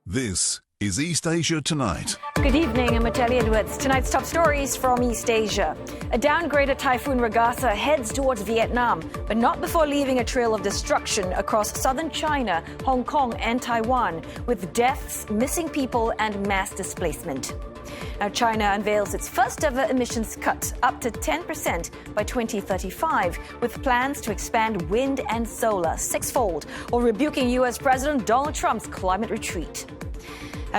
This is East Asia Tonight. Good evening, I'm Natalie Edwards. Tonight's top stories from East Asia. A downgraded Typhoon Ragasa heads towards Vietnam, but not before leaving a trail of destruction across southern China, Hong Kong and Taiwan, with deaths, missing people and mass displacement. Now, China unveils its first ever emissions cut, up to 10% by 2035, with plans to expand wind and solar sixfold, while rebuking U.S. President Donald Trump's climate retreat.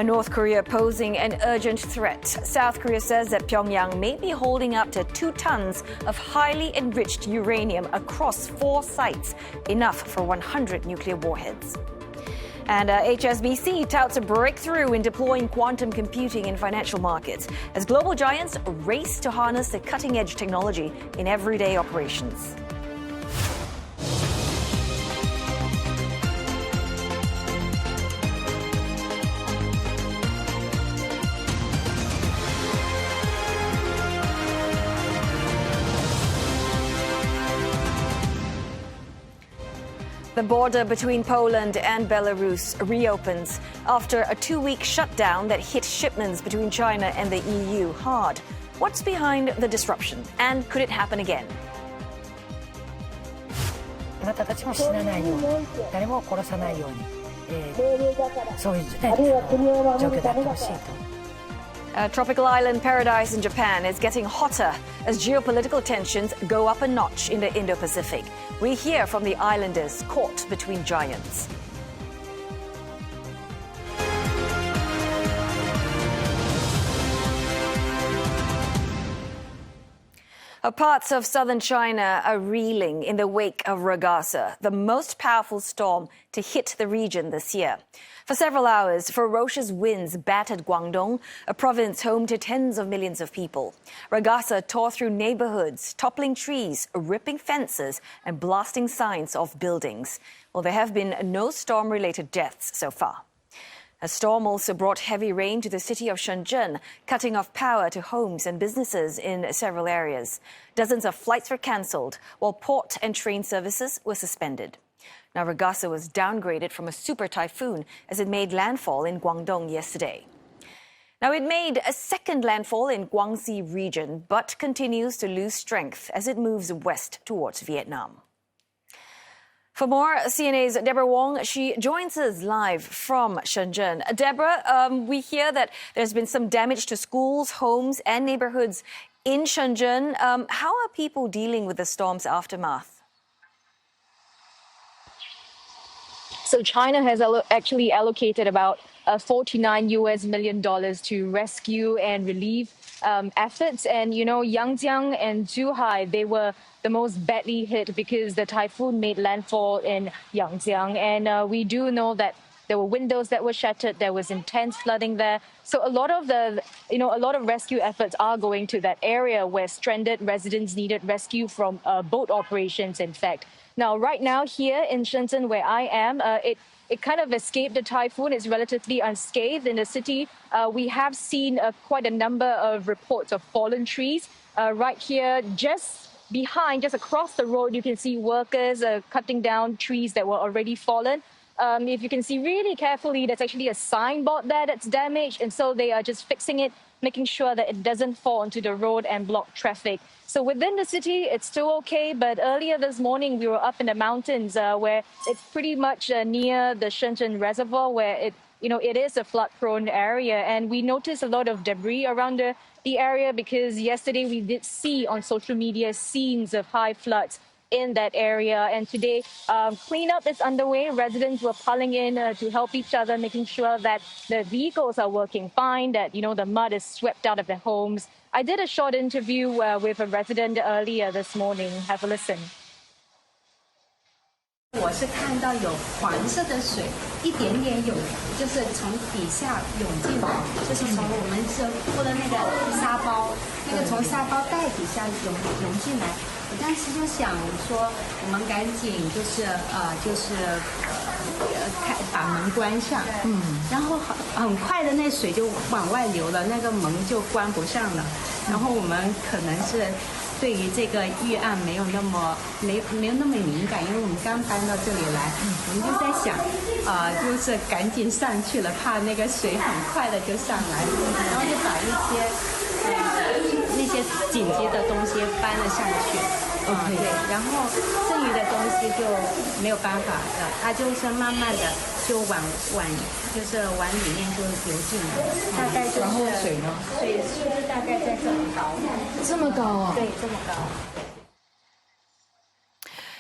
North Korea posing an urgent threat. South Korea says that Pyongyang may be holding up to 2 tons of highly enriched uranium across 4 sites, enough for 100 nuclear warheads. And HSBC touts a breakthrough in deploying quantum computing in financial markets as global giants race to harness the cutting-edge technology in everyday operations. The border between Poland and Belarus reopens after a 2-week shutdown that hit shipments between China and the EU hard. What's behind the disruption, and could it happen again? あなたたちも死なないように、誰も殺さないように、そういう状況であってほしいと。A tropical island paradise in Japan is getting hotter as geopolitical tensions go up a notch in the Indo-Pacific. We hear from the islanders caught between giants. Parts of southern China are reeling in the wake of Ragasa, the most powerful storm to hit the region this year. For several hours, ferocious winds battered Guangdong, a province home to tens of millions of people. Ragasa tore through neighborhoods, toppling trees, ripping fences, and blasting signs off buildings. Well, there have been no storm-related deaths so far. A storm also brought heavy rain to the city of Shenzhen, cutting off power to homes and businesses in several areas. Dozens of flights were cancelled, while port and train services were suspended. Now, Ragasa was downgraded from a super typhoon as it made landfall in Guangdong yesterday. Now, it made a second landfall in Guangxi region, but continues to lose strength as it moves west towards Vietnam. For more, CNA's Deborah Wong, she joins us live from Shenzhen. Deborah, we hear that there's been some damage to schools, homes and neighborhoods in Shenzhen. How are people dealing with the storm's aftermath? So China has actually allocated about $49 million to rescue and relief efforts. And, you know, Yangjiang and Zhuhai, they were the most badly hit because the typhoon made landfall in Yangjiang. And we do know that there were windows that were shattered. There was intense flooding there. So a lot of rescue efforts are going to that area where stranded residents needed rescue from boat operations, in fact. Now, right now here in Shenzhen, where I am, it kind of escaped the typhoon. It's relatively unscathed in the city. We have seen quite a number of reports of fallen trees. Right here, just across the road, you can see workers cutting down trees that were already fallen. If you can see really carefully, there's actually a signboard there that's damaged. And so they are just fixing it, making sure that it doesn't fall onto the road and block traffic. So within the city, it's still okay. But earlier this morning, we were up in the mountains where it's pretty much near the Shenzhen Reservoir, where it is a flood-prone area. And we noticed a lot of debris around the area because yesterday we did see on social media scenes of high floods in that area. And today, cleanup is underway. Residents were piling in to help each other, making sure that the vehicles are working fine, that, the mud is swept out of their homes. I did a short interview with a resident earlier this morning. Have a listen. 我是看到有黄色的水，一点点涌，就是从底下涌进来，就是从我们是铺的那个沙包，那个从沙包袋底下涌进来。我当时就想说，我们赶紧把门关上，然后很快的那水就往外流了，那个门就关不上了，然后我们可能是对于这个预案没有那么敏感，因为我们刚搬到这里来，我们就在想，就是赶紧上去了，怕那个水很快的就上来，然后就把一些那些紧急的东西搬了上去。对，然后剩余的东西就没有办法了，它就是慢慢的就往就是往里面就流进了，大概就是。然后水呢？水是大概在这么高。这么高啊？对，这么高。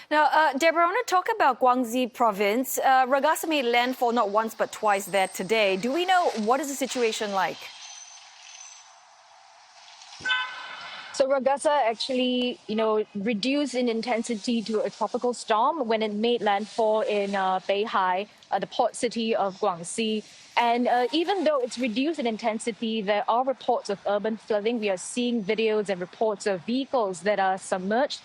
Now, Deborah, I want to talk about Guangxi province. Ragasa made landfall not once but twice there today. Do we know what is the situation like? So Ragasa actually, reduced in intensity to a tropical storm when it made landfall in Beihai, the port city of Guangxi. And even though it's reduced in intensity, there are reports of urban flooding. We are seeing videos and reports of vehicles that are submerged.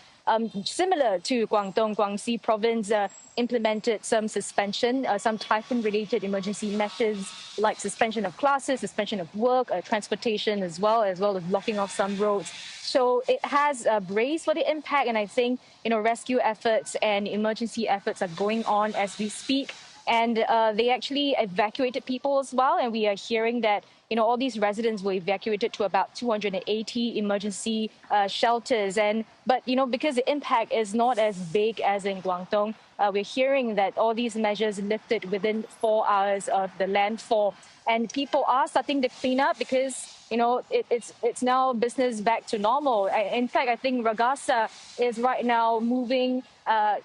Similar to Guangdong, Guangxi province implemented some suspension, some typhoon-related emergency measures like suspension of classes, suspension of work, transportation as well as blocking off some roads. So it has braced for the impact, and I think rescue efforts and emergency efforts are going on as we speak. And they actually evacuated people as well, and we are hearing that all these residents were evacuated to about 280 emergency shelters. But because the impact is not as big as in Guangdong, we're hearing that all these measures lifted within 4 hours of the landfall, and people are starting to clean up because it's now business back to normal. In fact, I think Ragasa is right now moving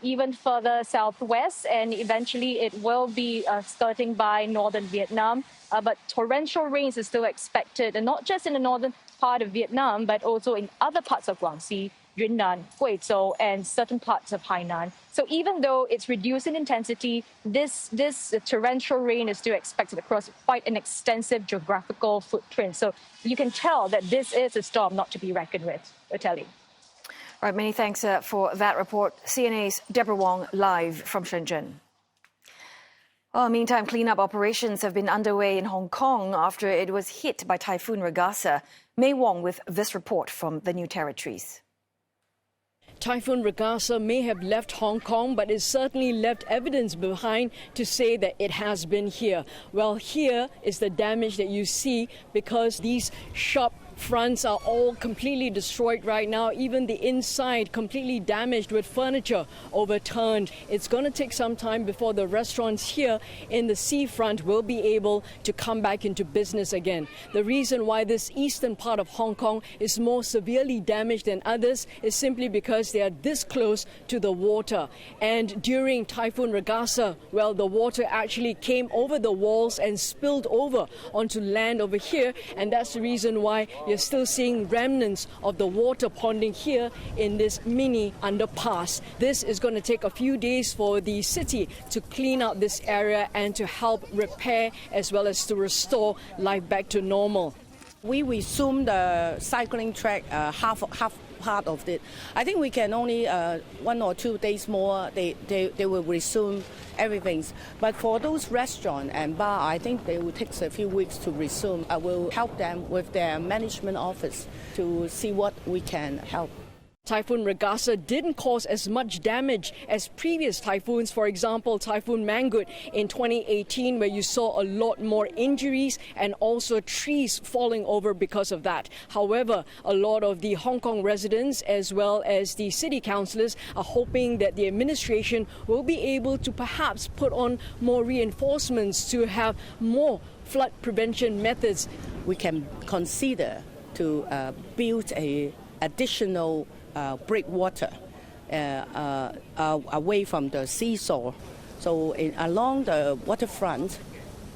even further southwest, and eventually it will be skirting by northern Vietnam. But torrential rains are still expected, and not just in the northern part of Vietnam, but also in other parts of Guangxi, Yunnan, Guizhou, and certain parts of Hainan. So even though it's reduced in intensity, this torrential rain is still expected across quite an extensive geographical footprint. So you can tell that this is a storm not to be reckoned with, Otelli. Right, many thanks for that report. CNA's Deborah Wong live from Shenzhen. Well, meantime, cleanup operations have been underway in Hong Kong after it was hit by Typhoon Ragasa. Mei Wong with this report from the New Territories. Typhoon Ragasa may have left Hong Kong, but it certainly left evidence behind to say that it has been here. Well, here is the damage that you see because these shop fronts are all completely destroyed right now. Even the inside completely damaged with furniture overturned. It's going to take some time before the restaurants here in the seafront will be able to come back into business again. The reason why this eastern part of Hong Kong is more severely damaged than others is simply because they are this close to the water. And during Typhoon Ragasa, well, the water actually came over the walls and spilled over onto land over here, and that's the reason why you're still seeing remnants of the water ponding here in this mini underpass. This is going to take a few days for the city to clean out this area and to help repair as well as to restore life back to normal. We resumed the cycling track half part of it. I think we can only 1 or 2 days more, they will resume everything. But for those restaurants and bar, I think they will take a few weeks to resume. I will help them with their management office to see what we can help. Typhoon Ragasa didn't cause as much damage as previous typhoons, for example, Typhoon Mangkhut in 2018, where you saw a lot more injuries and also trees falling over because of that. However, a lot of the Hong Kong residents as well as the city councillors are hoping that the administration will be able to perhaps put on more reinforcements to have more flood prevention methods. We can consider to build a additional breakwater away from the seashore. So along the waterfront,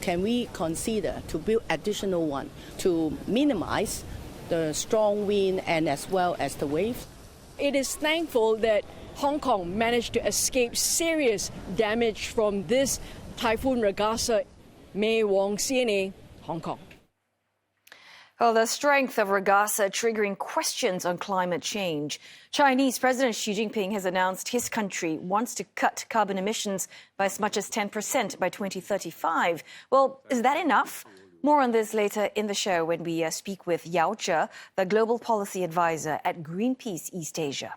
can we consider to build additional one to minimize the strong wind and as well as the waves? It is thankful that Hong Kong managed to escape serious damage from this Typhoon Ragasa. Mei Wong, CNA, Hong Kong. Well, the strength of Ragasa triggering questions on climate change. Chinese President Xi Jinping has announced his country wants to cut carbon emissions by as much as 10% by 2035. Well, is that enough? More on this later in the show when we speak with Yao Zhe, the Global Policy Advisor at Greenpeace East Asia.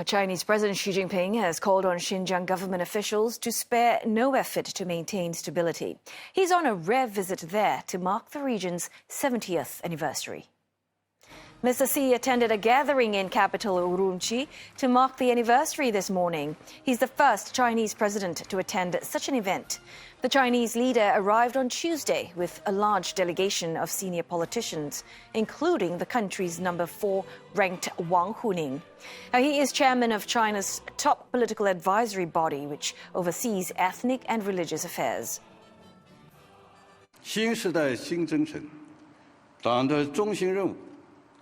Chinese President Xi Jinping has called on Xinjiang government officials to spare no effort to maintain stability. He's on a rare visit there to mark the region's 70th anniversary. Mr. Xi attended a gathering in capital Urumqi to mark the anniversary this morning. He's the first Chinese president to attend such an event. The Chinese leader arrived on Tuesday with a large delegation of senior politicians, including the country's number 4 ranked Wang Huning. He is chairman of China's top political advisory body, which oversees ethnic and religious affairs. 新时代新征程，党的中心任务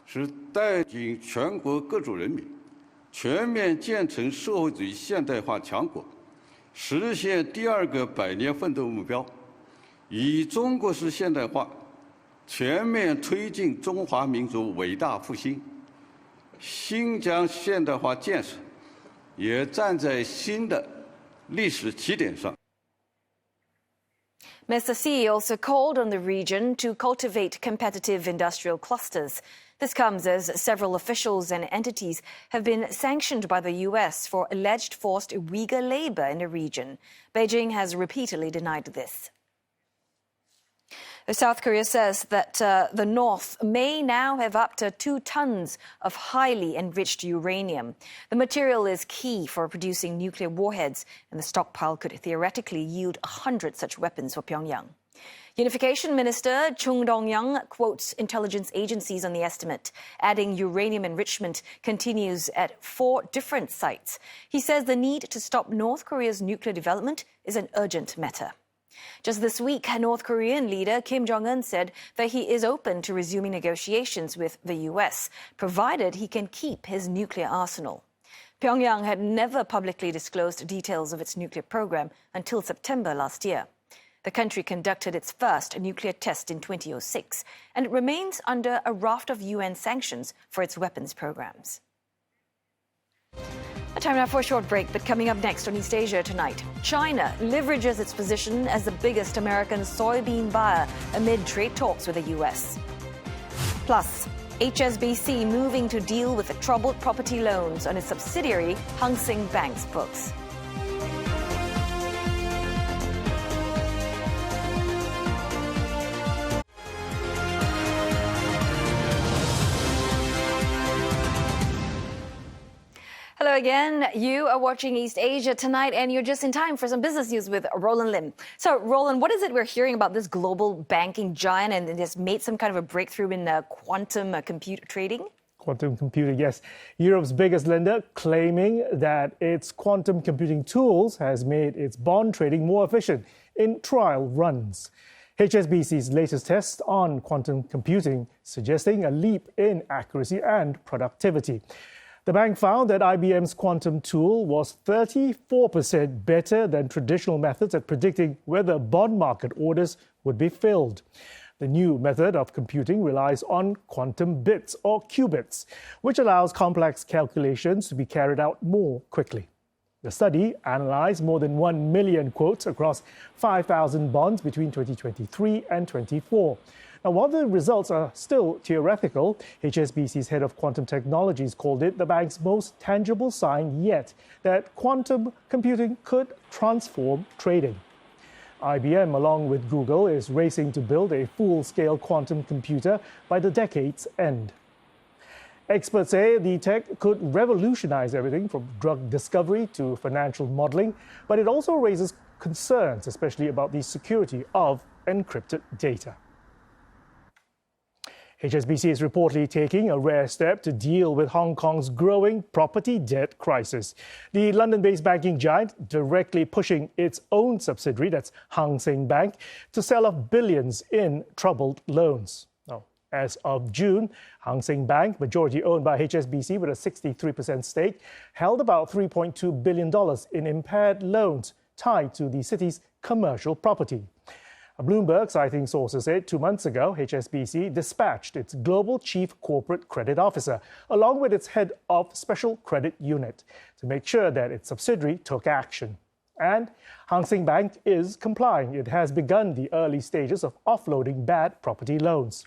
是带领全国各族人民全面建成社会主义现代化强国，实现第2个百年奋斗目标，以中国式现代化全面推进中华民族伟大复兴。新疆现代化建设也站在新的历史起点上。 Mr. Xi also called on the region to cultivate competitive industrial clusters. This comes as several officials and entities have been sanctioned by the U.S. for alleged forced Uyghur labor in the region. Beijing has repeatedly denied this. South Korea says that the North may now have up to 2 tons of highly enriched uranium. The material is key for producing nuclear warheads, and the stockpile could theoretically yield 100 such weapons for Pyongyang. Unification Minister Chung Dong-young quotes intelligence agencies on the estimate, adding uranium enrichment continues at 4 different sites. He says the need to stop North Korea's nuclear development is an urgent matter. Just this week, North Korean leader Kim Jong-un said that he is open to resuming negotiations with the U.S., provided he can keep his nuclear arsenal. Pyongyang had never publicly disclosed details of its nuclear program until September last year. The country conducted its first nuclear test in 2006, and it remains under a raft of UN sanctions for its weapons programs. Time now for a short break, but coming up next on East Asia tonight, China leverages its position as the biggest American soybean buyer amid trade talks with the U.S. Plus, HSBC moving to deal with the troubled property loans on its subsidiary Hang Seng Bank's books. Hello again. You are watching East Asia tonight, and you're just in time for some business news with Roland Lim. So, Roland, what is it we're hearing about this global banking giant and it has made some kind of a breakthrough in quantum computer trading? Quantum computing, yes. Europe's biggest lender claiming that its quantum computing tools has made its bond trading more efficient in trial runs. HSBC's latest test on quantum computing suggesting a leap in accuracy and productivity. The bank found that IBM's quantum tool was 34% better than traditional methods at predicting whether bond market orders would be filled. The new method of computing relies on quantum bits or qubits, which allows complex calculations to be carried out more quickly. The study analyzed more than 1 million quotes across 5,000 bonds between 2023 and 24. Now, while the results are still theoretical, HSBC's head of quantum technologies called it the bank's most tangible sign yet that quantum computing could transform trading. IBM, along with Google, is racing to build a full-scale quantum computer by the decade's end. Experts say the tech could revolutionize everything from drug discovery to financial modeling, but it also raises concerns, especially about the security of encrypted data. HSBC is reportedly taking a rare step to deal with Hong Kong's growing property debt crisis. The London-based banking giant directly pushing its own subsidiary, that's Hang Seng Bank, to sell off billions in troubled loans. Now, as of June, Hang Seng Bank, majority owned by HSBC with a 63% stake, held about $3.2 billion in impaired loans tied to the city's commercial property. Bloomberg, citing sources, said 2 months ago, HSBC dispatched its global chief corporate credit officer, along with its head of special credit unit, to make sure that its subsidiary took action. And Hang Seng Bank is complying. It has begun the early stages of offloading bad property loans.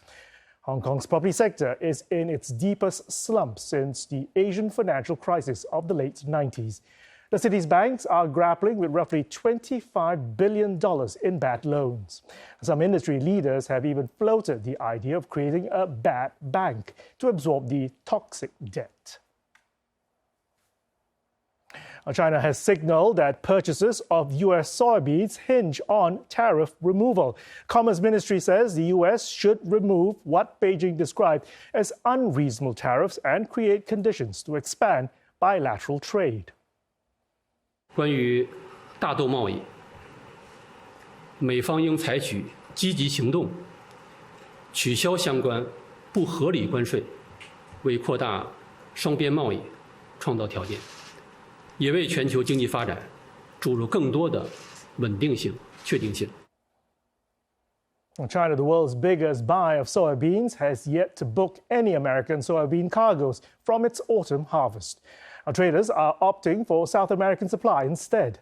Hong Kong's property sector is in its deepest slump since the Asian financial crisis of the late 90s. The city's banks are grappling with roughly $25 billion in bad loans. Some industry leaders have even floated the idea of creating a bad bank to absorb the toxic debt. China has signaled that purchases of U.S. soybeans hinge on tariff removal. Commerce Ministry says the U.S. should remove what Beijing described as unreasonable tariffs and create conditions to expand bilateral trade. 关于大豆贸易，美方应采取积极行动，取消相关不合理关税，为扩大双边贸易创造条件，也为全球经济发展注入更多的稳定性、确定性。 China, the world's biggest buyer of soybeans, has yet to book any American soybean cargoes from its autumn harvest. Our traders are opting for South American supply instead.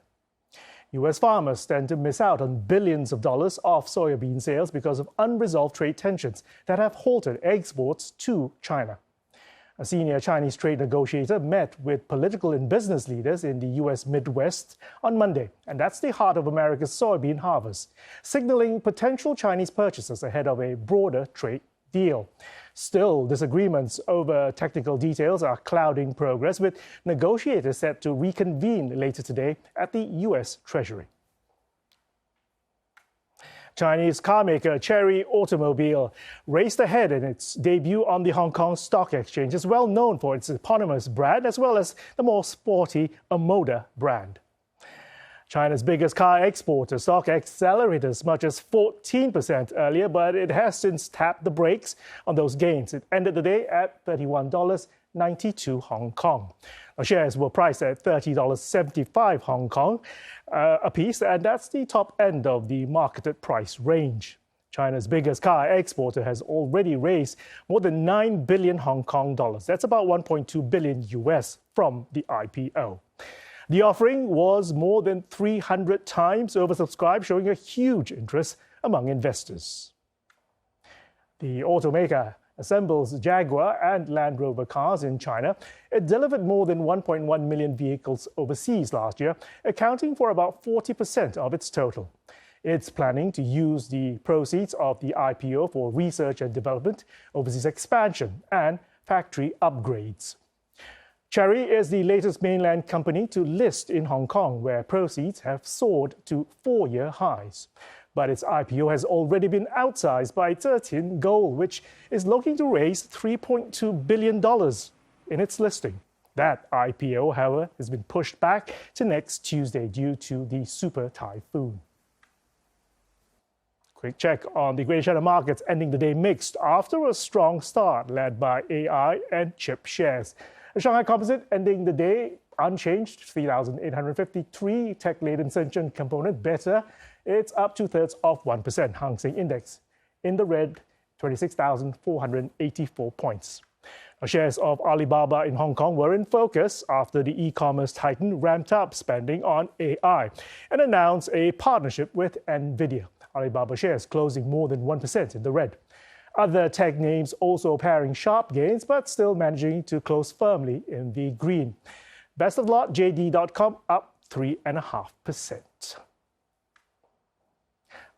U.S. farmers stand to miss out on billions of dollars of soybean sales because of unresolved trade tensions that have halted exports to China. A senior Chinese trade negotiator met with political and business leaders in the U.S. Midwest on Monday, and that's the heart of America's soybean harvest, signaling potential Chinese purchases ahead of a broader trade deal. Still, disagreements over technical details are clouding progress, with negotiators set to reconvene later today at the U.S. Treasury. Chinese carmaker Chery Automobile raced ahead in its debut on the Hong Kong Stock Exchange. It's well known for its eponymous brand as well as the more sporty Omoda brand. China's biggest car exporter stock accelerated as much as 14% earlier, but it has since tapped the brakes on those gains. It ended the day at $31.92 Hong Kong. Now, shares were priced at $30.75 Hong Kong a piece, and that's the top end of the marketed price range. China's biggest car exporter has already raised more than 9 billion Hong Kong dollars. That's about 1.2 billion US from the IPO. The offering was more than 300 times oversubscribed, showing a huge interest among investors. The automaker assembles Jaguar and Land Rover cars in China. It delivered more than 1.1 million vehicles overseas last year, accounting for about 40% of its total. It's planning to use the proceeds of the IPO for research and development, overseas expansion, and factory upgrades. Chery is the latest mainland company to list in Hong Kong, where proceeds have soared to 4-year highs. But its IPO has already been outsized by 13 Gold, which is looking to raise $3.2 billion in its listing. That IPO, however, has been pushed back to next Tuesday due to the super typhoon. Quick check on the Greater China markets, ending the day mixed after a strong start led by AI and chip shares. The Shanghai Composite ending the day unchanged, 3,853. Tech-laden Shenzhen component better. It's up 0.2%. Hang Seng Index in the red, 26,484 points. Shares of Alibaba in Hong Kong were in focus after the e-commerce titan ramped up spending on AI and announced a partnership with NVIDIA. Alibaba shares closing more than 1% in the red. Other tech names also pairing sharp gains, but still managing to close firmly in the green. Best of lot, JD.com up 3.5%.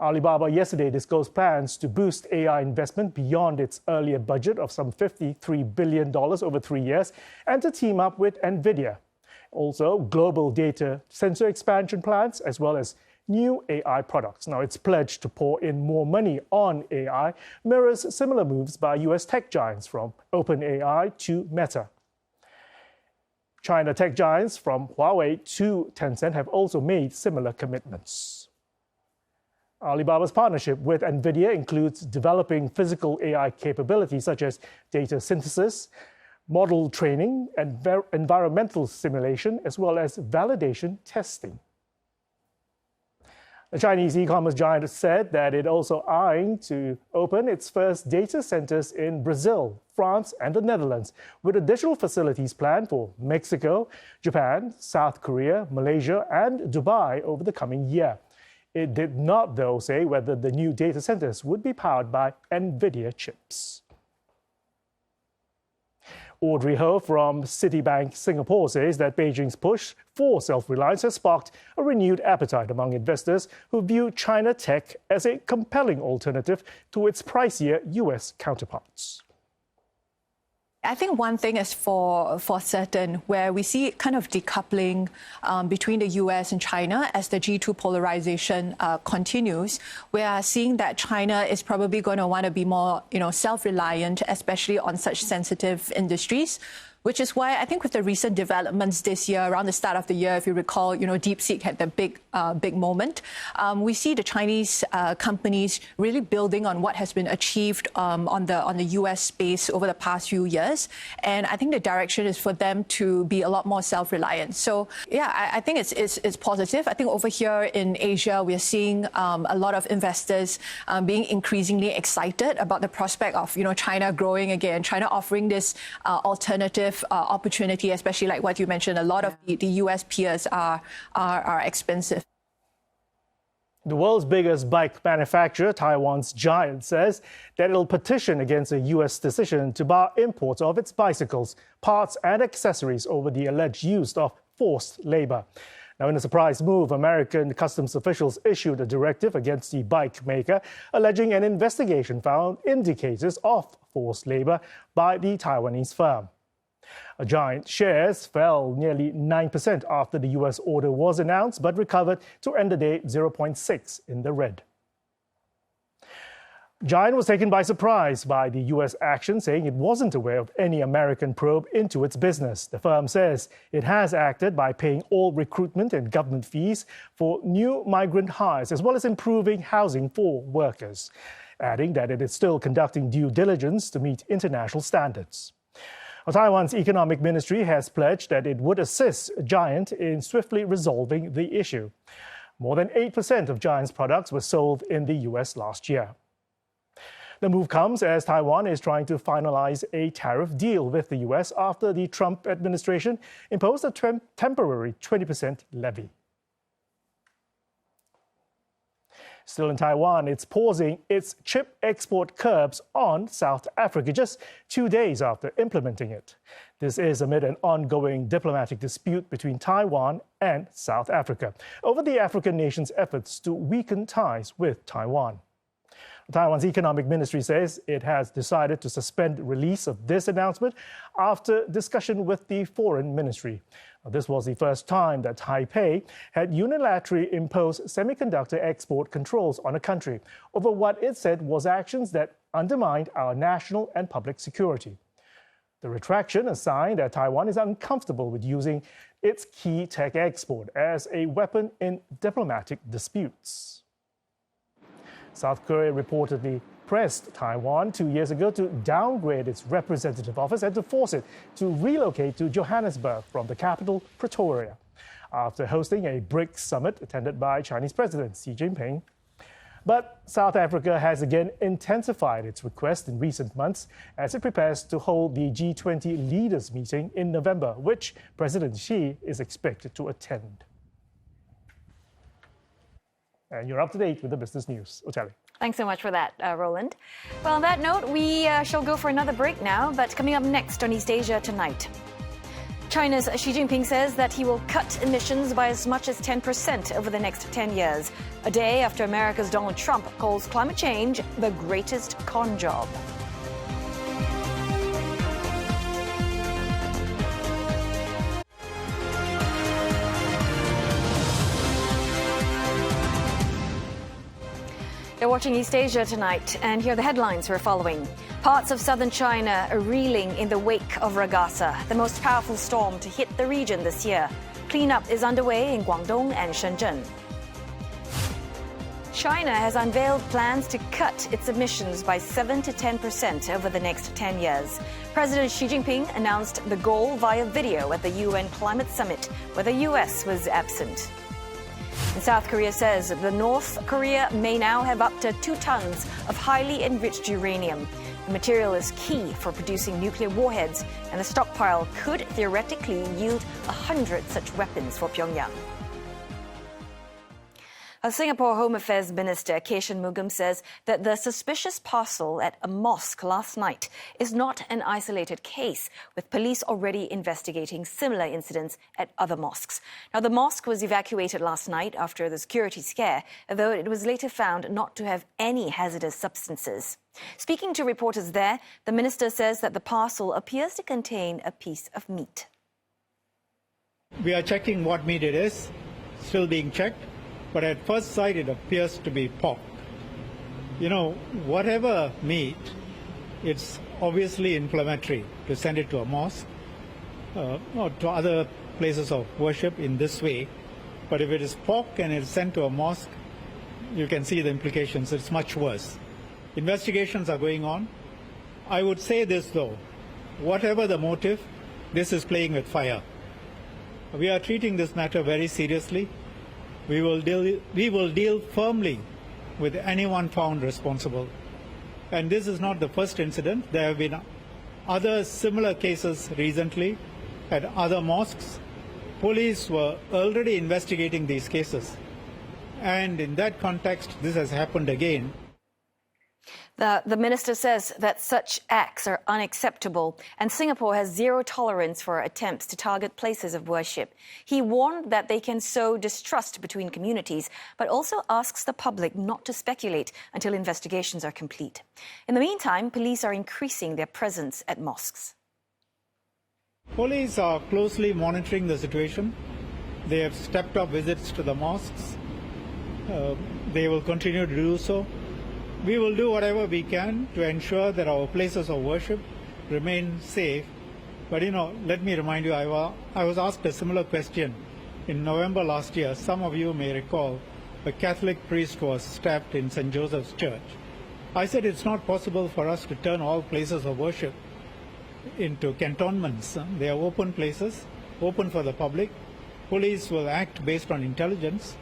Alibaba yesterday disclosed plans to boost AI investment beyond its earlier budget of some $53 billion over 3 years and to team up with NVIDIA. Also, global data center expansion plans as well as new AI products. Now, its pledge to pour in more money on AI mirrors similar moves by US tech giants from OpenAI to Meta. China tech giants from Huawei to Tencent have also made similar commitments. Alibaba's partnership with NVIDIA includes developing physical AI capabilities such as data synthesis, model training, and environmental simulation, as well as validation testing. The Chinese e-commerce giant said that it also eyeing to open its first data centers in Brazil France, and the Netherlands, with additional facilities planned for Mexico, Japan, South Korea, Malaysia, and Dubai over the coming year. It did not, though, say whether the new data centers would be powered by NVIDIA chips. Audrey Ho from Citibank Singapore says that Beijing's push for self-reliance has sparked a renewed appetite among investors who view China tech as a compelling alternative to its pricier US counterparts. I think one thing is for certain, where we see kind of decoupling between the US and China as the G2 polarization continues. We are seeing that China is probably going to want to be more, self-reliant, especially on such sensitive industries. Which is why I think with the recent developments this year, around the start of the year, if you recall, DeepSeek had the big moment. We see the Chinese companies really building on what has been achieved on the US space over the past few years. And I think the direction is for them to be a lot more self-reliant. So, yeah, I think it's positive. I think over here in Asia, we are seeing a lot of investors being increasingly excited about the prospect of, China growing again, China offering this alternative opportunity, especially like what you mentioned, a lot of the US peers are expensive. The world's biggest bike manufacturer, Taiwan's Giant, says that it'll petition against a US decision to bar imports of its bicycles, parts and accessories over the alleged use of forced labor. Now, in a surprise move, American customs officials issued a directive against the bike maker, alleging an investigation found indicators of forced labor by the Taiwanese firm. Giant shares fell nearly 9% after the US order was announced, but recovered to end the day 0.6 in the red. Giant was taken by surprise by the US action, saying it wasn't aware of any American probe into its business. The firm says it has acted by paying all recruitment and government fees for new migrant hires, as well as improving housing for workers, adding that it is still conducting due diligence to meet international standards. Taiwan's economic ministry has pledged that it would assist Giant in swiftly resolving the issue. More than 8% of Giant's products were sold in the US last year. The move comes as Taiwan is trying to finalize a tariff deal with the US after the Trump administration imposed a temporary 20% levy. Still in Taiwan, it's pausing its chip export curbs on South Africa just 2 days after implementing it. This is amid an ongoing diplomatic dispute between Taiwan and South Africa over the African nation's efforts to weaken ties with Taiwan. Taiwan's economic ministry says it has decided to suspend release of this announcement after discussion with the foreign ministry. This was the first time that Taipei had unilaterally imposed semiconductor export controls on a country over what it said was actions that undermined our national and public security. The retraction, a sign that Taiwan is uncomfortable with using its key tech export as a weapon in diplomatic disputes. South Korea reportedly pressed Taiwan 2 years ago to downgrade its representative office and to force it to relocate to Johannesburg from the capital, Pretoria, after hosting a BRICS summit attended by Chinese President Xi Jinping. But South Africa has again intensified its request in recent months as it prepares to hold the G20 leaders meeting in November, which President Xi is expected to attend. And you're up to date with the business news. Oteli. Thanks so much for that, Roland. Well, on that note, we shall go for another break now, but coming up next on East Asia Tonight. China's Xi Jinping says that he will cut emissions by as much as 10% over the next 10 years, a day after America's Donald Trump calls climate change the greatest con job. You're watching East Asia Tonight, and here are the headlines we're following. Parts of southern China are reeling in the wake of Ragasa, the most powerful storm to hit the region this year. Cleanup is underway in Guangdong and Shenzhen. China has unveiled plans to cut its emissions by 7 to 10% over the next 10 years. President Xi Jinping announced the goal via video at the UN Climate Summit, where the US was absent. And South Korea says that North Korea may now have up to 2 tons of highly enriched uranium. The material is key for producing nuclear warheads, and the stockpile could theoretically yield 100 such weapons for Pyongyang. A Singapore Home Affairs Minister, Kay Shanmugam, says that the suspicious parcel at a mosque last night is not an isolated case, with police already investigating similar incidents at other mosques. Now, the mosque was evacuated last night after the security scare, though it was later found not to have any hazardous substances. Speaking to reporters there, the minister says that the parcel appears to contain a piece of meat. We are checking what meat it is, still being checked. But at first sight, it appears to be pork. You know, whatever meat, it's obviously inflammatory to send it to a mosque or to other places of worship in this way. But if it is pork and it's sent to a mosque, you can see the implications. It's much worse. Investigations are going on. I would say this, though. Whatever the motive, this is playing with fire. We are treating this matter very seriously. We will deal firmly with anyone found responsible. And this is not the first incident. There have been other similar cases recently at other mosques. Police were already investigating these cases. And in that context, this has happened again. The minister says that such acts are unacceptable, and Singapore has zero tolerance for attempts to target places of worship. He warned that they can sow distrust between communities, but also asks the public not to speculate until investigations are complete. In the meantime, police are increasing their presence at mosques. Police are closely monitoring the situation. They have stepped up visits to the mosques. They will continue to do so. We will do whatever we can to ensure that our places of worship remain safe. But, you know, let me remind you, I was asked a similar question in November last year. Some of you may recall a Catholic priest was stabbed in St. Joseph's Church. I said it's not possible for us to turn all places of worship into cantonments. They are open places, open for the public. Police will act based on intelligence.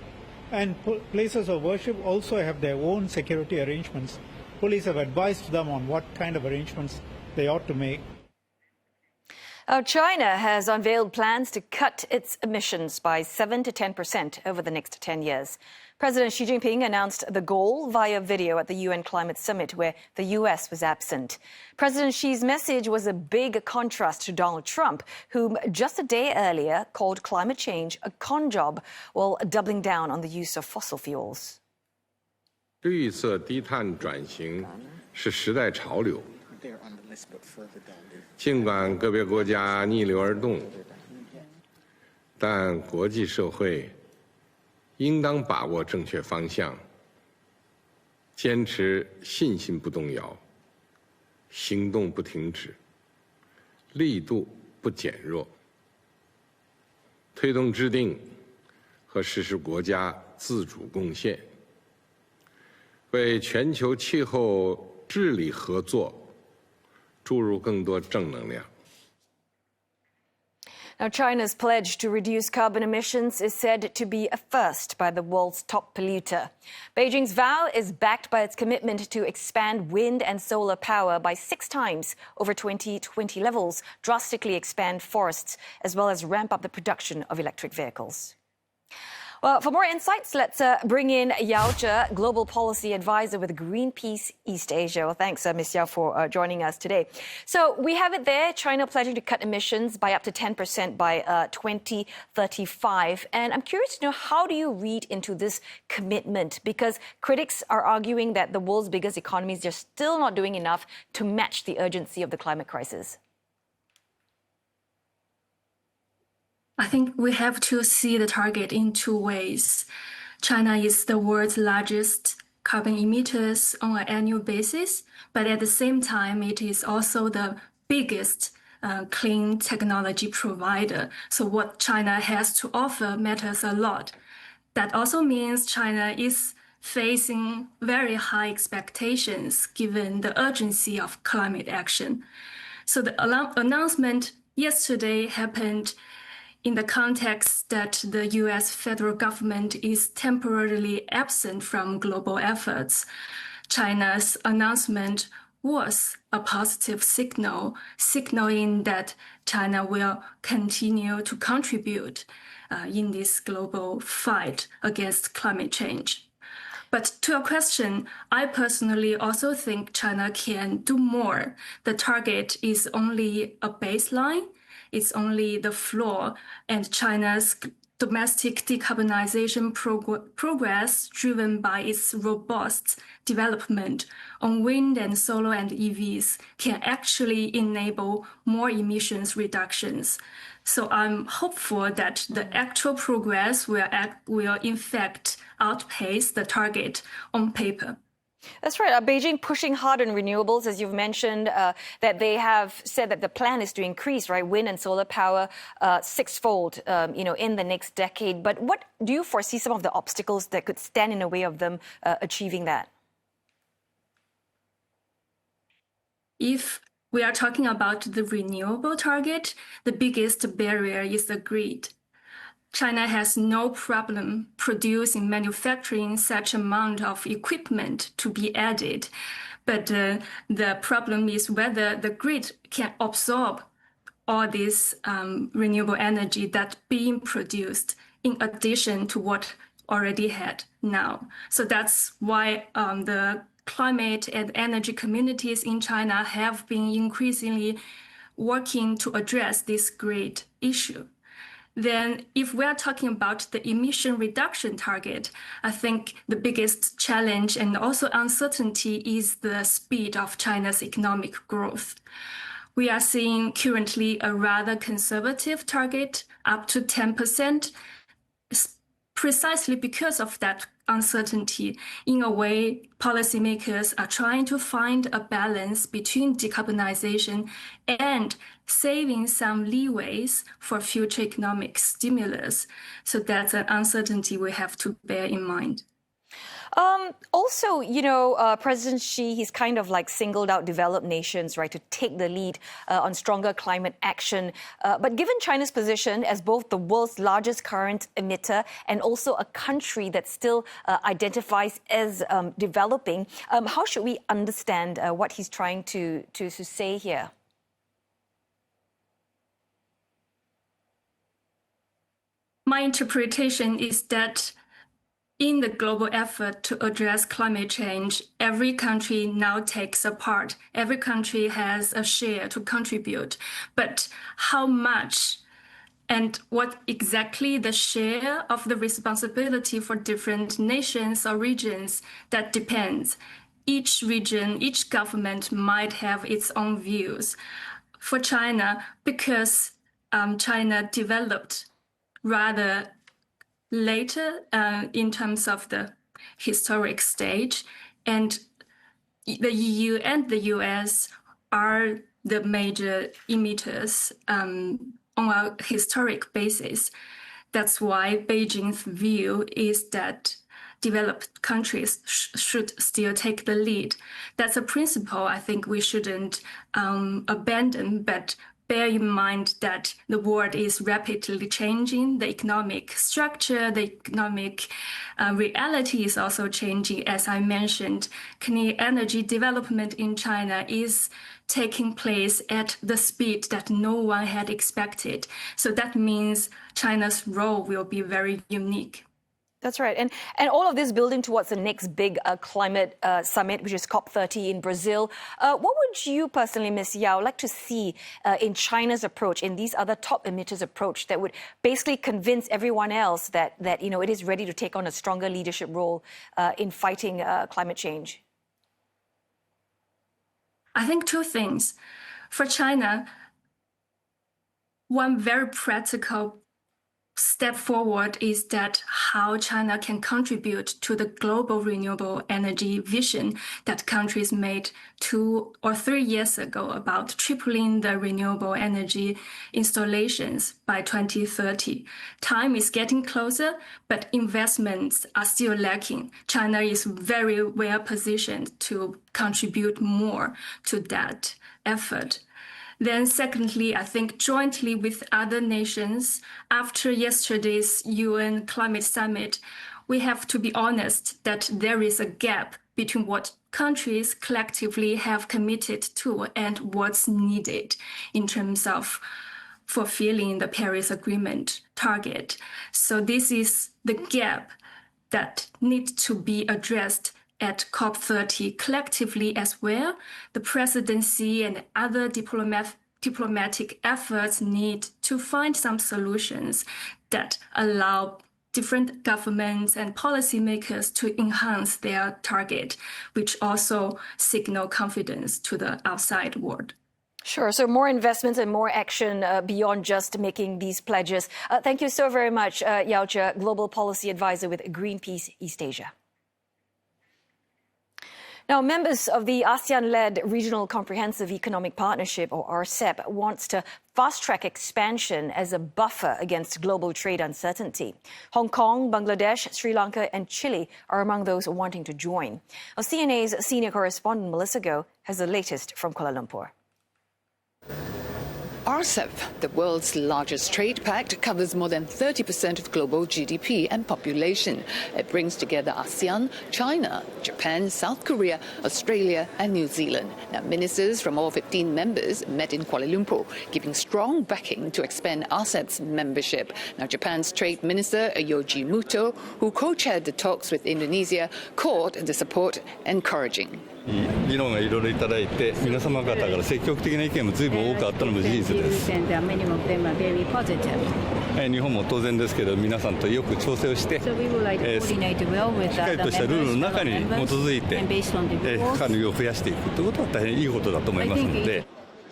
And places of worship also have their own security arrangements. Police have advised them on what kind of arrangements they ought to make. China has unveiled plans to cut its emissions by 7 to 10% over the next 10 years. President Xi Jinping announced the goal via video at the UN Climate Summit, where the US was absent. President Xi's message was a big contrast to Donald Trump, whom just a day earlier called climate change a con job, while doubling down on the use of fossil fuels. 绿色低碳转型是时代潮流。尽管个别国家逆流而动，但国际社会应当把握正确方向，坚持信心不动摇，行动不停止，力度不减弱，推动制定和实施国家自主贡献，为全球气候治理合作注入更多正能量。 Now, China's pledge to reduce carbon emissions is said to be a first by the world's top polluter. Beijing's vow is backed by its commitment to expand wind and solar power by 6 times over 2020 levels, drastically expand forests, as well as ramp up the production of electric vehicles. Well, for more insights, let's bring in Yao Zhe, Global Policy Advisor with Greenpeace East Asia. Well, thanks, Ms. Yao, for joining us today. So we have it there, China pledging to cut emissions by up to 10% by 2035. And I'm curious to know, how do you read into this commitment? Because critics are arguing that the world's biggest economies are still not doing enough to match the urgency of the climate crisis. I think we have to see the target in 2 ways. China is the world's largest carbon emitters on an annual basis, but at the same time, it is also the biggest clean technology provider. So what China has to offer matters a lot. That also means China is facing very high expectations given the urgency of climate action. So the announcement yesterday happened in the context that the US federal government is temporarily absent from global efforts. China's announcement was a positive signal, signaling that China will continue to contribute in this global fight against climate change. But to your question, I personally also think China can do more. The target is only a baseline, it's only the floor, and China's domestic decarbonization progress, driven by its robust development on wind and solar and EVs, can actually enable more emissions reductions. So I'm hopeful that the actual progress will in fact outpace the target on paper. That's right. Beijing pushing hard on renewables, as you've mentioned, that they have said that the plan is to increase, right, wind and solar power sixfold, in the next decade. But what do you foresee some of the obstacles that could stand in the way of them achieving that? If we are talking about the renewable target, the biggest barrier is the grid. China has no problem producing, manufacturing such amount of equipment to be added. But the problem is whether the grid can absorb all this renewable energy that's being produced in addition to what already had now. So that's why the climate and energy communities in China have been increasingly working to address this grid issue. Then if we are talking about the emission reduction target, I think the biggest challenge and also uncertainty is the speed of China's economic growth. We are seeing currently a rather conservative target, up to 10%, precisely because of that uncertainty. In a way, policymakers are trying to find a balance between decarbonization and saving some leeways for future economic stimulus. So that's an uncertainty we have to bear in mind. Also, President Xi, he's kind of like singled out developed nations, right, to take the lead on stronger climate action. But given China's position as both the world's largest current emitter and also a country that still identifies as developing, how should we understand what he's trying to say here? My interpretation is that in the global effort to address climate change, every country now takes a part. Every country has a share to contribute. But how much and what exactly the share of the responsibility for different nations or regions, that depends. Each region, each government might have its own views. For China, because China developed rather later in terms of the historic stage, and the EU and the US are the major emitters on a historic basis. That's why Beijing's view is that developed countries should still take the lead. That's a principle I think we shouldn't abandon, but bear in mind that the world is rapidly changing. The economic structure, the economic reality is also changing. As I mentioned, clean energy development in China is taking place at the speed that no one had expected. So that means China's role will be very unique. That's right. And all of this building towards the next big climate summit, which is COP30 in Brazil. What would you personally, Ms. Yao, like to see in China's approach, in these other top emitters' approach, that would basically convince everyone else that it is ready to take on a stronger leadership role in fighting climate change? I think two things. For China, one very practical step forward is that how China can contribute to the global renewable energy vision that countries made 2 or 3 years ago about tripling the renewable energy installations by 2030. Time is getting closer, but investments are still lacking. China is very well positioned to contribute more to that effort. Then secondly, I think jointly with other nations, after yesterday's UN climate summit, we have to be honest that there is a gap between what countries collectively have committed to and what's needed in terms of fulfilling the Paris Agreement target. So this is the gap that needs to be addressed at COP30 collectively as well. The presidency and other diplomatic efforts need to find some solutions that allow different governments and policymakers to enhance their target, which also signal confidence to the outside world. Sure. So more investments and more action beyond just making these pledges. Thank you so very much, Yao Zhe, Global Policy Advisor with Greenpeace East Asia. Now, members of the ASEAN-led Regional Comprehensive Economic Partnership, or RCEP, wants to fast-track expansion as a buffer against global trade uncertainty. Hong Kong, Bangladesh, Sri Lanka and Chile are among those wanting to join. Now, CNA's senior correspondent Melissa Goh has the latest from Kuala Lumpur. RCEP, the world's largest trade pact, covers more than 30% of global GDP and population. It brings together ASEAN, China, Japan, South Korea, Australia and New Zealand. Now, ministers from all 15 members met in Kuala Lumpur, giving strong backing to expand RCEP's membership. Now, Japan's Trade Minister Yoji Muto, who co-chaired the talks with Indonesia, called the support encouraging. 議論がいろいろいただいて、皆様方から積極的な意見も随分多くあったのも事実です。日本も当然ですけど、皆さんとよく調整をして、しっかりとしたルールの中に基づいて、関与を増やしていくということは大変いいことだと思いますので。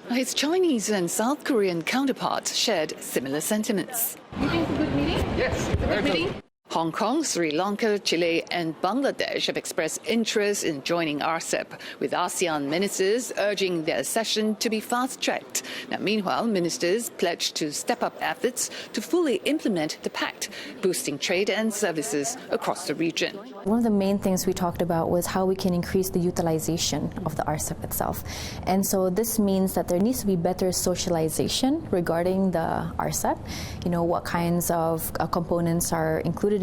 His Chinese and South Korean counterparts shared similar sentiments. You think it's a good meeting? Yes, a good meeting. Hong Kong, Sri Lanka, Chile and Bangladesh have expressed interest in joining RCEP, with ASEAN ministers urging their accession to be fast-tracked. Now, meanwhile, ministers pledged to step up efforts to fully implement the pact, boosting trade and services across the region. One of the main things we talked about was how we can increase the utilization of the RCEP itself. And so this means that there needs to be better socialization regarding the RCEP. You know, what kinds of components are included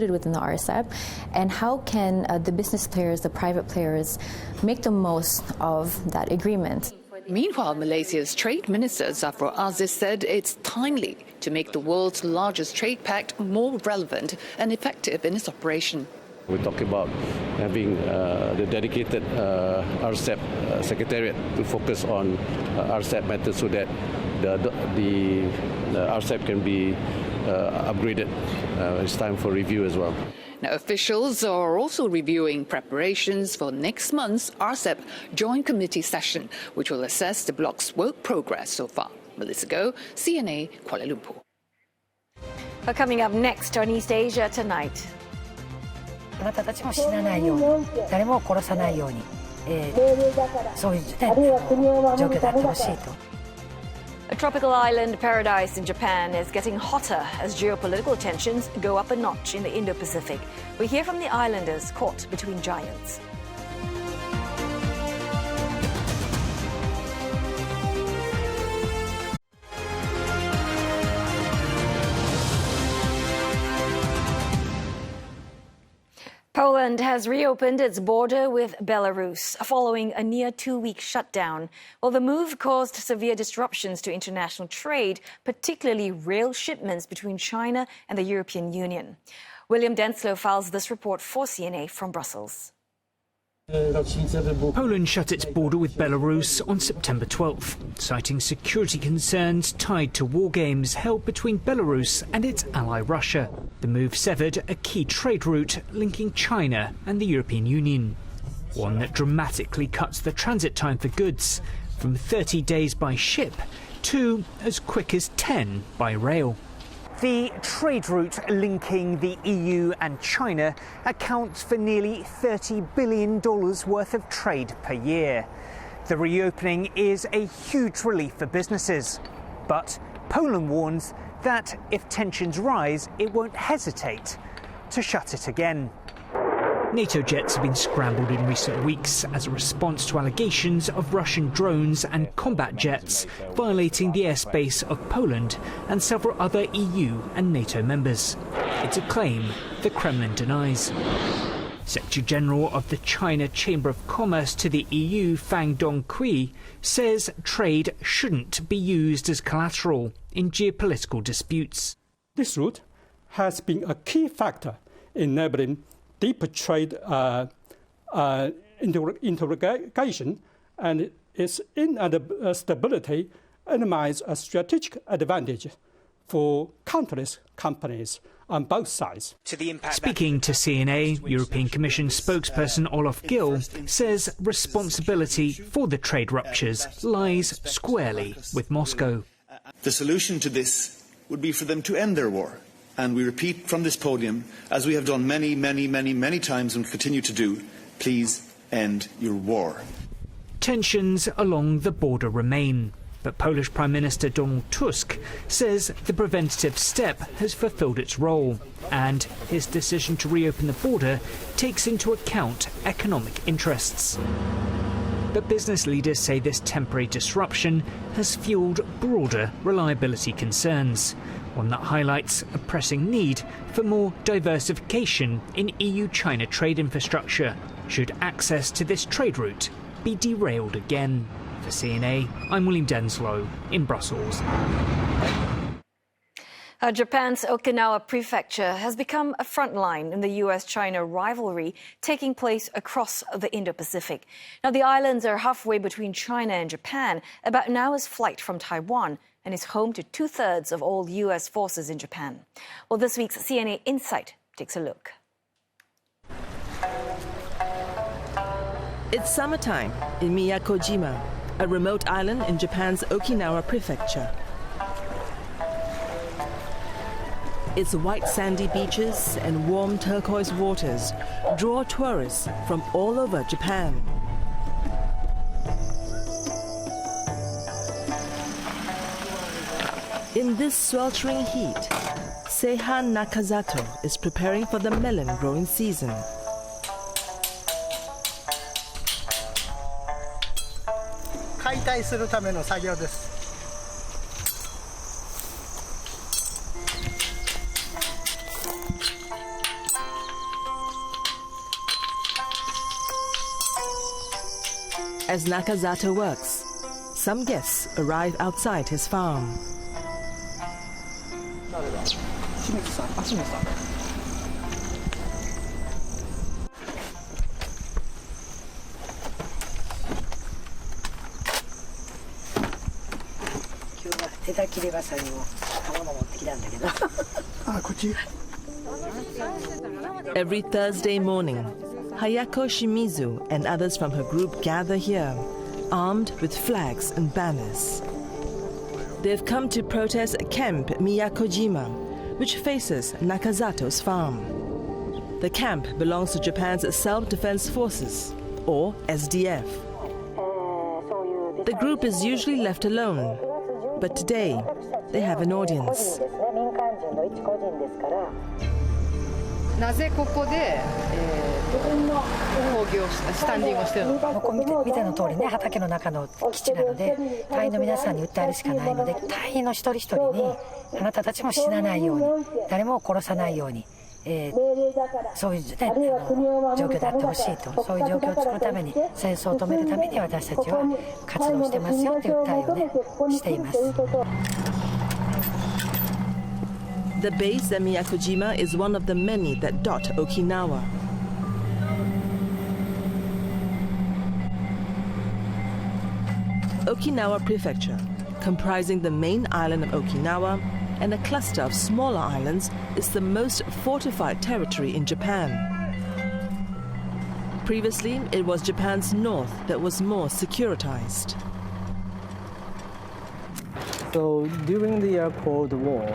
within the RCEP, and how can the business players, the private players, make the most of that agreement. Meanwhile, Malaysia's Trade Minister Zafrul Aziz said it's timely to make the world's largest trade pact more relevant and effective in its operation. We talk about having the dedicated RCEP secretariat to focus on RCEP matters so that the RCEP can be upgraded. It's time for review as well. Now, officials are also reviewing preparations for next month's RCEP Joint Committee session, which will assess the bloc's work progress so far. Melissa Goh, CNA, Kuala Lumpur. Coming up next on East Asia Tonight. あなたたちも死なないように、誰も殺さないように、そういう状況であってほしいと。 A tropical island paradise in Japan is getting hotter as geopolitical tensions go up a notch in the Indo-Pacific. We hear from the islanders caught between giants. Poland has reopened its border with Belarus following a near two-week shutdown. Well, the move caused severe disruptions to international trade, particularly rail shipments between China and the European Union. William Denslow files this report for CNA from Brussels. Poland shut its border with Belarus on September 12th, citing security concerns tied to war games held between Belarus and its ally Russia. The move severed a key trade route linking China and the European Union, one that dramatically cuts the transit time for goods from 30 days by ship to as quick as 10 by rail. The trade route linking the EU and China accounts for nearly $30 billion worth of trade per year. The reopening is a huge relief for businesses, but Poland warns that if tensions rise, it won't hesitate to shut it again. NATO jets have been scrambled in recent weeks as a response to allegations of Russian drones and combat jets violating the airspace of Poland and several other EU and NATO members. It's a claim the Kremlin denies. Secretary General of the China Chamber of Commerce to the EU, Fang Dongqi, says trade shouldn't be used as collateral in geopolitical disputes. This route has been a key factor in enabling deeper trade integration, and its instability undermines a strategic advantage for countless companies on both sides. Speaking to CNA, European Commission spokesperson Olaf Gill says responsibility for the trade ruptures lies squarely with Moscow. The solution to this would be for them to end their war. And we repeat from this podium, as we have done many, many, many, many times and continue to do, please end your war. Tensions along the border remain, but Polish Prime Minister Donald Tusk says the preventative step has fulfilled its role, and his decision to reopen the border takes into account economic interests. But business leaders say this temporary disruption has fueled broader reliability concerns, one that highlights a pressing need for more diversification in EU-China trade infrastructure, should access to this trade route be derailed again. For CNA, I'm William Denslow in Brussels. Japan's Okinawa prefecture has become a front line in the US-China rivalry taking place across the Indo-Pacific. Now, the islands are halfway between China and Japan, about an hour's flight from Taiwan, and is home to 2/3 of all US forces in Japan. Well, this week's CNA Insight takes a look. It's summertime in Miyakojima, a remote island in Japan's Okinawa prefecture. Its white sandy beaches and warm turquoise waters draw tourists from all over Japan. In this sweltering heat, Seihan Nakazato is preparing for the melon growing season. As Nakazato works, some guests arrive outside his farm. Every Thursday morning, Hayako Shimizu and others from her group gather here, armed with flags and banners. They've come to protest Camp Miyakojima, which faces Nakazato's farm. The camp belongs to Japan's Self-Defense Forces, or SDF. The group is usually left alone, but today they have an audience. なぜここで抗議をスタンディングをしてるのか。見ての通りね、畑の中の基地なので、隊員の皆さんに訴えるしかないので、隊員の一人一人にあなたたちも死なないように、誰も殺さないように、そういう、ね、状況であってほしいと、そういう状況を作るために、戦争を止めるために私たちは活動してますよという訴えをね、しています。The base at Miyakojima is one of the many that dot Okinawa. Okinawa Prefecture, comprising the main island of Okinawa and a cluster of smaller islands, is the most fortified territory in Japan. Previously, it was Japan's north that was more securitized. So during the Cold War,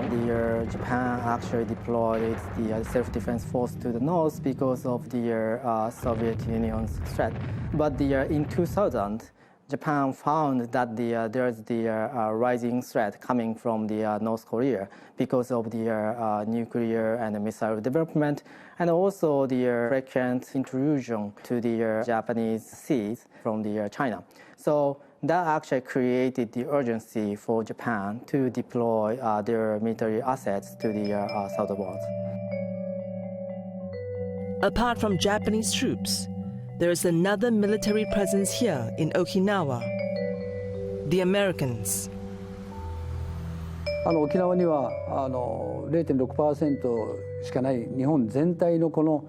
Japan actually deployed the self-defense force to the north because of the Soviet Union's threat. But in 2000, Japan found that there's the rising threat coming from the North Korea because of the nuclear and missile development, and also the frequent intrusion to the Japanese seas from the China. So that actually created the urgency for Japan to deploy their military assets to the southern world. Apart from Japanese troops, there is another military presence here in Okinawa, the Americans. 沖縄には0.6% しかない日本全体のこの、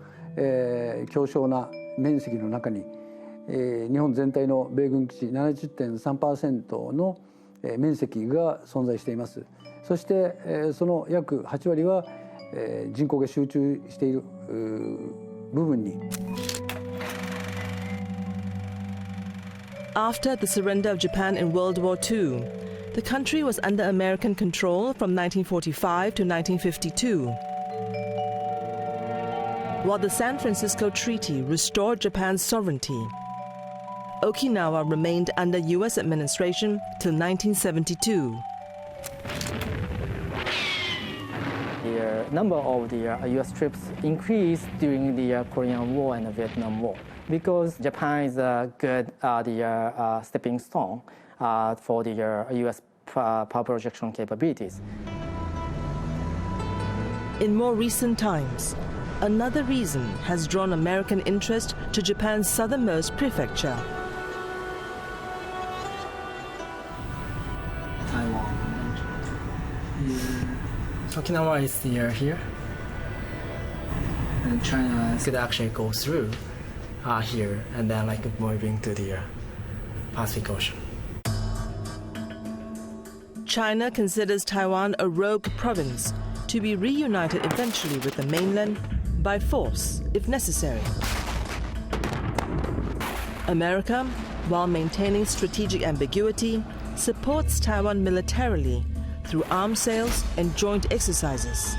狭小な面積の中に、日本全体の米軍基地 70.3% の、面積が存在しています。そして、その約8割は、人口が集中している部分に。After the surrender of Japan in World War II, the country was under American control from 1945 to 1952. While the San Francisco Treaty restored Japan's sovereignty, Okinawa remained under U.S. administration till 1972. The number of the U.S. troops increased during the Korean War and the Vietnam War because Japan is a good stepping stone for the U.S. power projection capabilities. In more recent times, another reason has drawn American interest to Japan's southernmost prefecture. Taiwan. Okinawa is here, and China could actually go through here and then moving to the Pacific Ocean. China considers Taiwan a rogue province to be reunited eventually with the mainland by force, if necessary. America, while maintaining strategic ambiguity, supports Taiwan militarily through arms sales and joint exercises.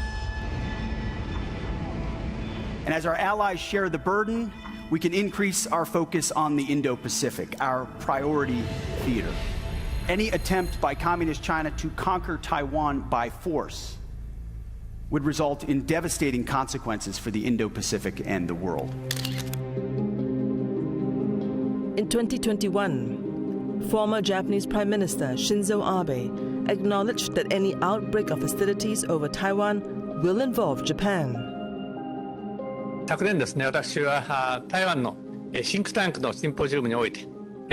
And as our allies share the burden, we can increase our focus on the Indo-Pacific, our priority theater. Any attempt by Communist China to conquer Taiwan by force would result in devastating consequences for the Indo-Pacific and the world. In 2021, former Japanese Prime Minister Shinzo Abe acknowledged that any outbreak of hostilities over Taiwan will involve Japan. 昨年ですね、私は台湾のシンクタンクのシンポジウムにおいて、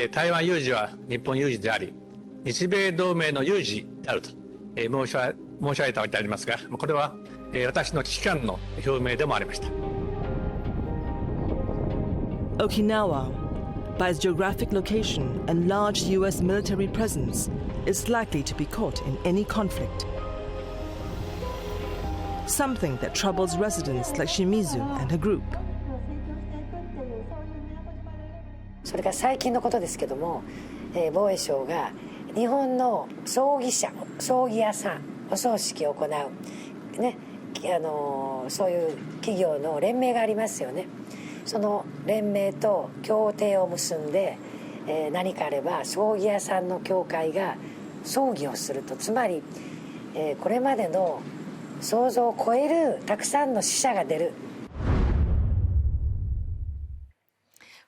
台湾有事は日本有事であり、日米同盟の有事であると申し上げたわけでありますが、これは私の危機感の表明でもありました。Okinawa, by its geographic location and large U.S. military presence, is likely to be caught in any conflict. Something that troubles residents like Shimizu and her group. それから最近のことですけども、防衛省が日本の葬儀屋さん、お葬式を行う、ね、そういう企業の連盟がありますよね。その連盟と協定を結んで、何かあれば葬儀屋さんの協会が葬儀をすると、つまり、これまでの想像を超えるたくさんの死者が出る。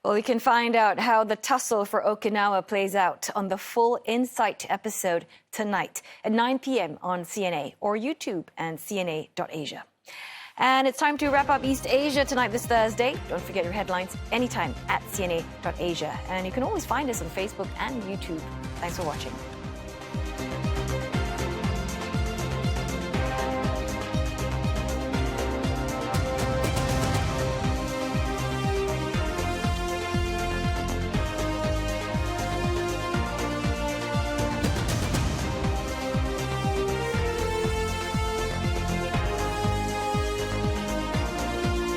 Well, we can find out how the tussle for Okinawa plays out on the full Insight episode tonight at 9 p.m. on CNA or YouTube and CNA.Asia. And it's time to wrap up East Asia tonight this Thursday. Don't forget your headlines anytime at CNA.Asia. And you can always find us on Facebook and YouTube. Thanks for watching.